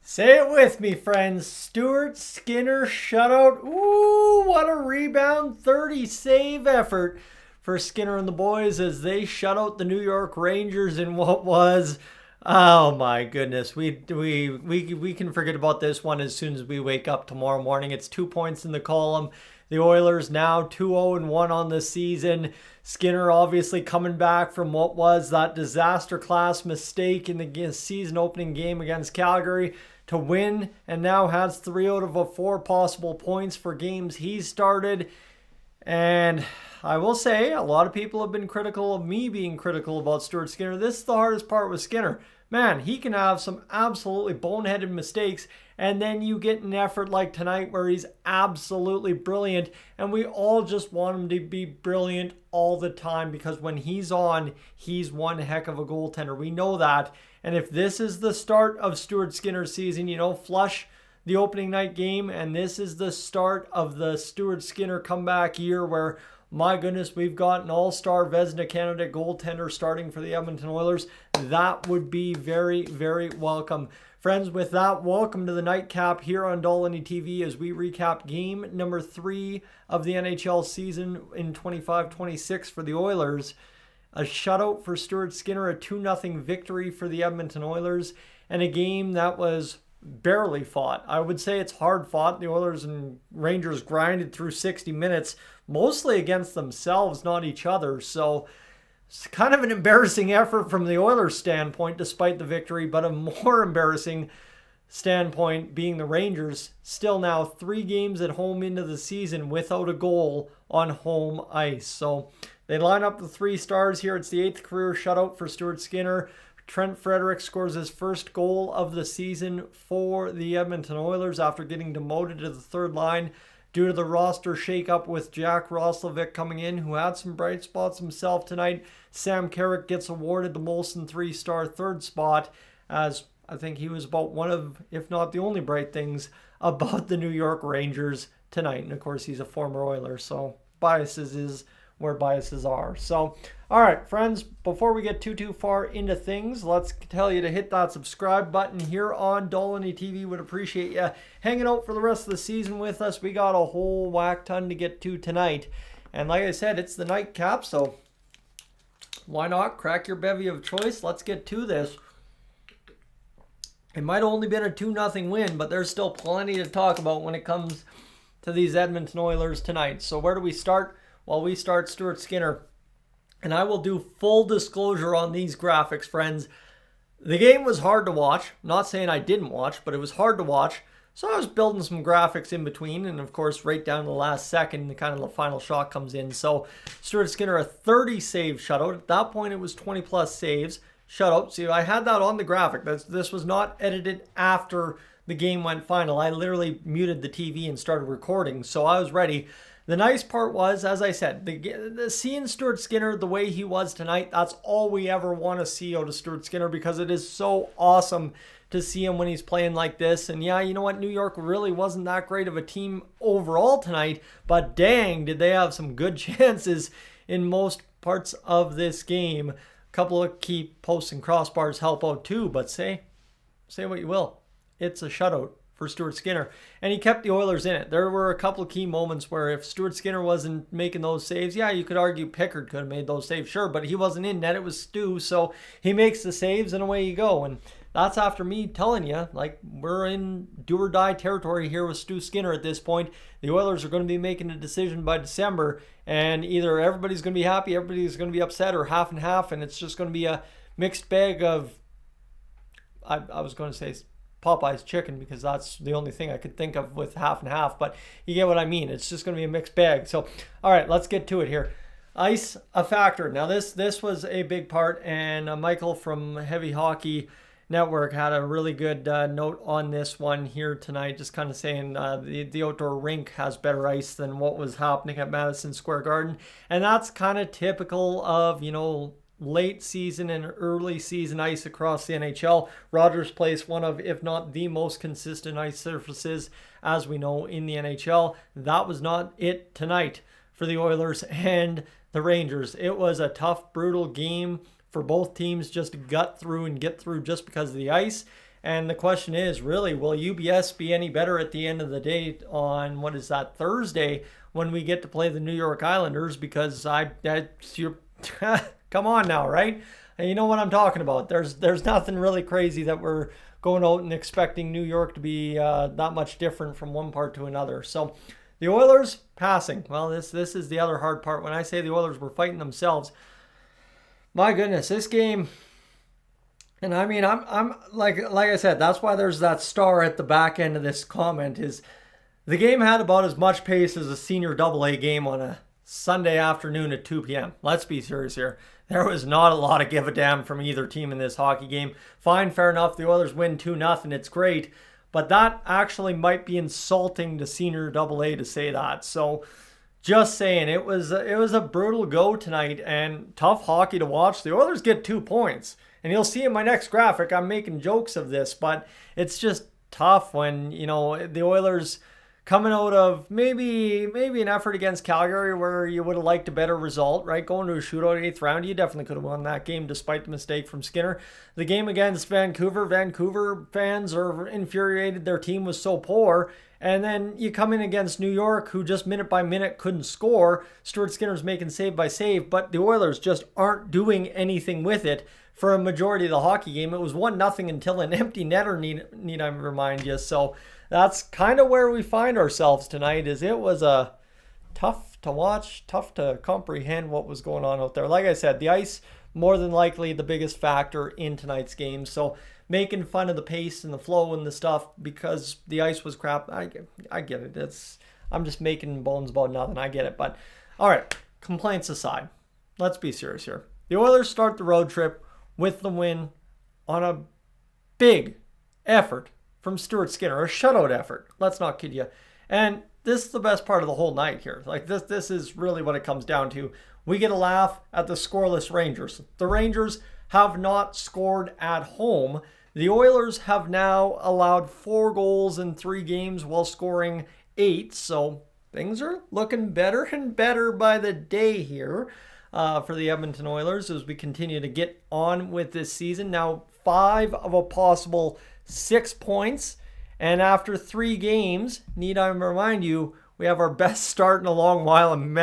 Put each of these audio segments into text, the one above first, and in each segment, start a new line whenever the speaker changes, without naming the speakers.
Say it with me, friends. Stuart Skinner shutout. Ooh, what a rebound. 30 save effort for Skinner and the boys as they shut out the New York Rangers in what was, oh my goodness. We can forget about this one as soon as we wake up tomorrow morning. It's 2 points in the column. The Oilers now 2-0-1 on the season. Skinner obviously coming back from what was that disaster class mistake in the season opening game against Calgary to win, and now has 3 out of 4 possible points for games he's started. And I will say, a lot of people have been critical of me being critical about Stuart Skinner. This is the hardest part with Skinner. Man, he can have some absolutely boneheaded mistakes, and then you get an effort like tonight where he's absolutely brilliant, and we all just want him to be brilliant all the time because when he's on, he's one heck of a goaltender. We know that. And if this is the start of Stuart Skinner's season, flush the opening night game, and this is the start of the Stuart Skinner comeback year where, my goodness, we've got an all-star Vezina candidate goaltender starting for the Edmonton Oilers. That would be very, very welcome. Friends, with that, welcome to the nightcap here on Dolynny TV as we recap game number 3 of the NHL season in 25-26 for the Oilers. A shutout for Stuart Skinner, a 2-0 victory for the Edmonton Oilers, and a game that was barely fought. I would say it's hard fought. The Oilers and Rangers grinded through 60 minutes, mostly against themselves, not each other. So it's kind of an embarrassing effort from the Oilers' standpoint, despite the victory, but a more embarrassing standpoint being the Rangers, still now 3 games at home into the season without a goal on home ice. So they line up the 3 stars here. It's the 8th career shutout for Stuart Skinner. Trent Frederic scores his first goal of the season for the Edmonton Oilers after getting demoted to the 3rd line due to the roster shakeup with Jack Roslovic coming in, who had some bright spots himself tonight. Sam Carrick gets awarded the Molson 3-star 3rd spot, as I think he was about one of, if not the only bright things about the New York Rangers tonight. And of course, he's a former Oiler, so biases is where biases are. So, all right, friends, before we get too far into things, let's tell you to hit that subscribe button here on Dolynny TV. Would appreciate you hanging out for the rest of the season with us. We got a whole whack ton to get to tonight. And like I said, it's the nightcap, so why not crack your bevy of choice? Let's get to this. It might have only been a 2-0 win, but there's still plenty to talk about when it comes to these Edmonton Oilers tonight. So where do we start? Well, we start Stuart Skinner. And I will do full disclosure on these graphics, friends. The game was hard to watch. Not saying I didn't watch, but it was hard to watch. So I was building some graphics in between. And of course, right down to the last second, the kind of the final shot comes in. So Stuart Skinner, a 30 save shutout. At that point, it was 20 plus saves. Shutout. See, I had that on the graphic. This was not edited after the game went final. I literally muted the TV and started recording. So I was ready. The nice part was, as I said, the seeing Stuart Skinner the way he was tonight, that's all we ever want to see out of Stuart Skinner because it is so awesome to see him when he's playing like this. And yeah, you know what? New York really wasn't that great of a team overall tonight, but dang, did they have some good chances in most parts of this game. A couple of key posts and crossbars help out too, but say what you will. It's a shutout for Stuart Skinner, and he kept the Oilers in it. There were a couple of key moments where if Stuart Skinner wasn't making those saves, yeah, you could argue Pickard could have made those saves, sure, but he wasn't in net. It was Stu, so he makes the saves, and away you go. And that's after me telling you, like, we're in do-or-die territory here with Stu Skinner at this point. The Oilers are going to be making a decision by December, and either everybody's going to be happy, everybody's going to be upset, or half and half, and it's just going to be a mixed bag of, I was going to say Popeye's chicken because that's the only thing I could think of with half and half, but you get what I mean. It's just going to be a mixed bag. So, all right, let's get to it here. Ice, a factor. Now, this was a big part, and Michael from Heavy Hockey Network had a really good note on this one here tonight, just kind of saying the outdoor rink has better ice than what was happening at Madison Square Garden, and that's kind of typical of, late season and early season ice across the NHL. Rogers Place, one of, if not the most consistent ice surfaces, as we know, in the NHL. That was not it tonight for the Oilers and the Rangers. It was a tough, brutal game for both teams just to gut through and get through just because of the ice. And the question is, really, will UBS be any better at the end of the day on, what is that, Thursday, when we get to play the New York Islanders? Because you're come on now, right? And you know what I'm talking about. There's nothing really crazy that we're going out and expecting New York to be that much different from one part to another. So the Oilers passing. Well, this is the other hard part. When I say the Oilers were fighting themselves, my goodness, this game. And I mean, I'm like I said, that's why there's that star at the back end of this comment. Is the game had about as much pace as a senior AA game on a Sunday afternoon at 2 p.m. Let's be serious here. There was not a lot of give a damn from either team in this hockey game. Fine, fair enough. The Oilers win 2-0. It's great. But that actually might be insulting to senior AA to say that. So just saying, it was a brutal go tonight and tough hockey to watch. The Oilers get 2 points. And you'll see in my next graphic, I'm making jokes of this, but it's just tough when, you know, the Oilers coming out of maybe an effort against Calgary where you would have liked a better result, right? Going to a shootout 8th round, you definitely could have won that game despite the mistake from Skinner. The game against Vancouver fans are infuriated. Their team was so poor. And then you come in against New York, who just minute by minute couldn't score. Stuart Skinner's making save by save, but the Oilers just aren't doing anything with it for a majority of the hockey game. It was 1-0 until an empty netter, need I remind you. So that's kind of where we find ourselves tonight. Is it was a tough to watch, tough to comprehend what was going on out there. Like I said, the ice more than likely the biggest factor in tonight's game. So making fun of the pace and the flow and the stuff because the ice was crap. I get it. I'm just making bones about nothing. I get it. But all right, complaints aside, let's be serious here. The Oilers start the road trip with the win on a big effort from Stuart Skinner, a shutout effort. Let's not kid you. And this is the best part of the whole night here. Like this is really what it comes down to. We get a laugh at the scoreless Rangers. The Rangers have not scored at home. The Oilers have now allowed 4 goals in 3 games while scoring 8. So things are looking better and better by the day here for the Edmonton Oilers as we continue to get on with this season. Now 5 of a possible 6 points. And after 3 games, need I remind you, we have our best start in a long while. And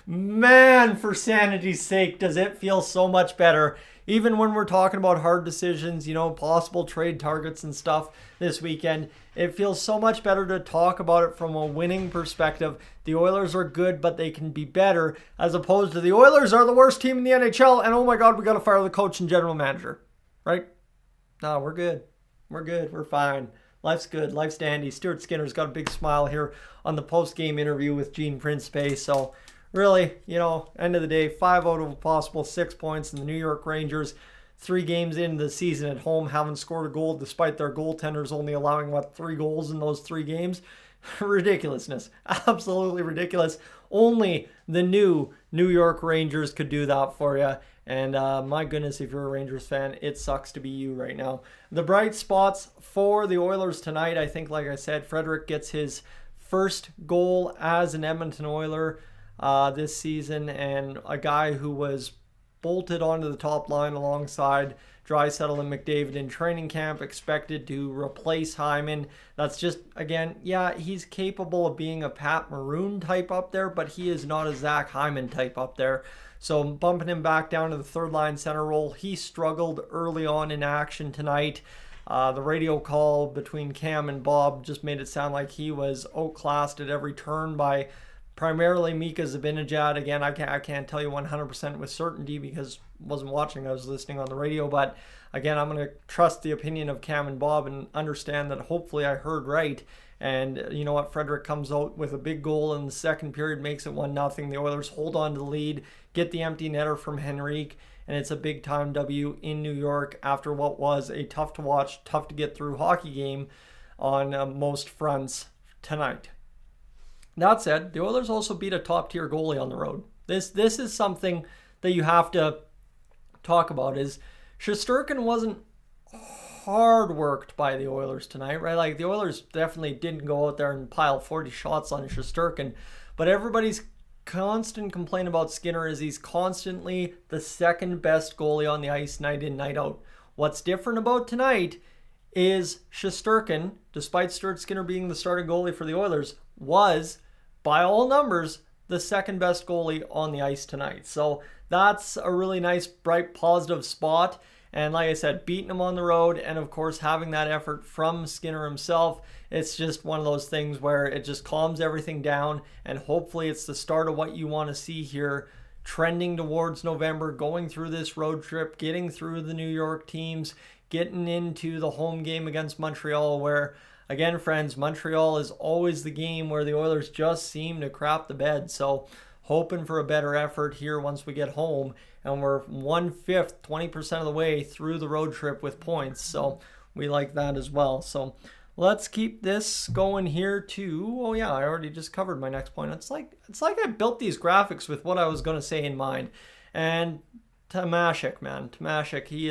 man, for sanity's sake, does it feel so much better. Even when we're talking about hard decisions, you know, possible trade targets and stuff this weekend, it feels so much better to talk about it from a winning perspective. The Oilers are good, but they can be better, as opposed to the Oilers are the worst team in the NHL, and oh my God, we got to fire the coach and general manager, right? No, we're good. We're good. We're fine. Life's good. Life's dandy. Stuart Skinner's got a big smile here on the post-game interview with Gene Principe. So really, you know, end of the day, 5 out of a possible 6 points. And the New York Rangers, 3 games into the season at home, haven't scored a goal despite their goaltenders only allowing, 3 goals in those 3 games. Ridiculousness. Absolutely ridiculous. Only the new New York Rangers could do that for you. And my goodness, if you're a Rangers fan, it sucks to be you right now. The bright spots for the Oilers tonight, I think, like I said, Frederic gets his first goal as an Edmonton Oiler this season, and a guy who was bolted onto the top line alongside Draisaitl and McDavid in training camp, expected to replace Hyman. That's just, again, yeah, he's capable of being a Pat Maroon type up there, but he is not a Zach Hyman type up there. So bumping him back down to the third line center role. He struggled early on in action tonight. The radio call between Cam and Bob just made it sound like he was outclassed at every turn by primarily Mika Zibanejad. Again, I can't tell you 100% with certainty because I wasn't watching. I was listening on the radio. But again, I'm going to trust the opinion of Cam and Bob and understand that hopefully I heard right. And you know what? Frederic comes out with a big goal in the second period, makes it 1-0. The Oilers hold on to the lead, get the empty netter from Henrique, and it's a big-time W in New York after what was a tough-to-watch, tough-to-get-through hockey game on most fronts tonight. That said, the Oilers also beat a top-tier goalie on the road. This is something that you have to talk about. Is Shesterkin wasn't hard worked by the Oilers tonight, right? Like the Oilers definitely didn't go out there and pile 40 shots on Shesterkin, but everybody's constant complaint about Skinner is he's constantly the second best goalie on the ice night in, night out. What's different about tonight is Shesterkin, despite Stuart Skinner being the starting goalie for the Oilers, was, by all numbers, the second best goalie on the ice tonight. So that's a really nice, bright, positive spot. And like I said, beating him on the road and, of course, having that effort from Skinner himself, it's just one of those things where it just calms everything down. And hopefully it's the start of what you want to see here, trending towards November, going through this road trip, getting through the New York teams, getting into the home game against Montreal, where, again, friends, Montreal is always the game where the Oilers just seem to crap the bed. So hoping for a better effort here once we get home. And we're 1/5, 20% of the way through the road trip with points. So we like that as well. So let's keep this going here too. Oh yeah, I already just covered my next point. It's like I built these graphics with what I was going to say in mind. And Tomashik, man. Tomashik, he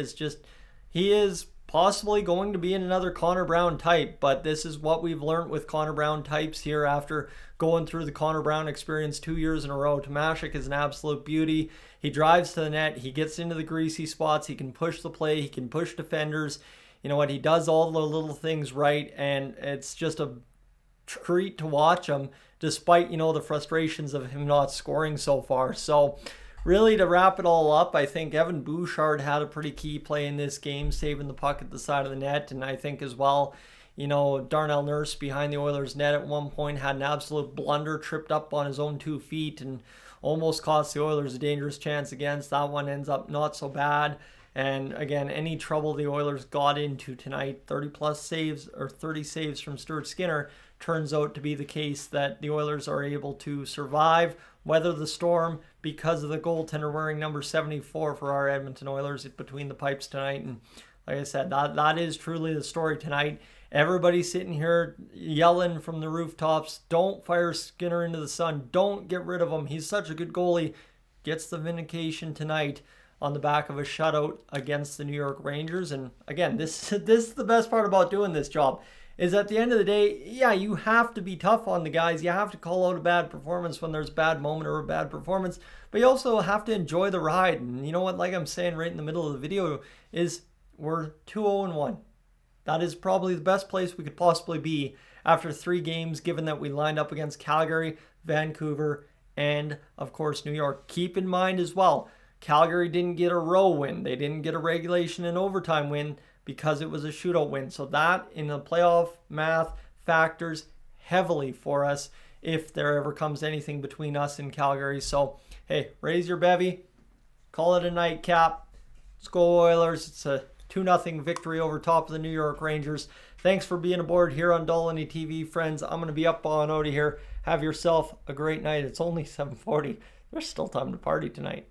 is possibly going to be in another Connor Brown type, but this is what we've learned with Connor Brown types here after going through the Connor Brown experience 2 years in a row. Tomashik is an absolute beauty. He drives to the net. He gets into the greasy spots. He can push the play. He can push defenders. You know what? He does all the little things right, and it's just a treat to watch him, despite, the frustrations of him not scoring so far. So really, to wrap it all up, I think Evan Bouchard had a pretty key play in this game, saving the puck at the side of the net. And I think as well, Darnell Nurse behind the Oilers' net at one point had an absolute blunder, tripped up on his own 2 feet and almost cost the Oilers a dangerous chance against. That one ends up not so bad. And again, any trouble the Oilers got into tonight, 30 saves from Stuart Skinner, turns out to be the case that the Oilers are able to survive, weather the storm, because of the goaltender wearing number 74 for our Edmonton Oilers between the pipes tonight. And like I said, that is truly the story tonight. Everybody sitting here yelling from the rooftops, don't fire Skinner into the sun. Don't get rid of him. He's such a good goalie. Gets the vindication tonight on the back of a shutout against the New York Rangers. And again, this is the best part about doing this job, is at the end of the day, yeah, you have to be tough on the guys. You have to call out a bad performance when there's a bad moment or a bad performance, but you also have to enjoy the ride. And you know what, like I'm saying right in the middle of the video, is we're 2-0-1. That is probably the best place we could possibly be after 3 games, given that we lined up against Calgary, Vancouver, and of course New York. Keep in mind as well, Calgary didn't get a row win. They didn't get a regulation and overtime win because it was a shootout win. So that, in the playoff math, factors heavily for us if there ever comes anything between us and Calgary. So, hey, raise your bevy. Call it a nightcap. Let's go Oilers. It's a 2-0 victory over top of the New York Rangers. Thanks for being aboard here on Dolynny TV, friends. I'm going to be up on out of here. Have yourself a great night. It's only 7:40. There's still time to party tonight.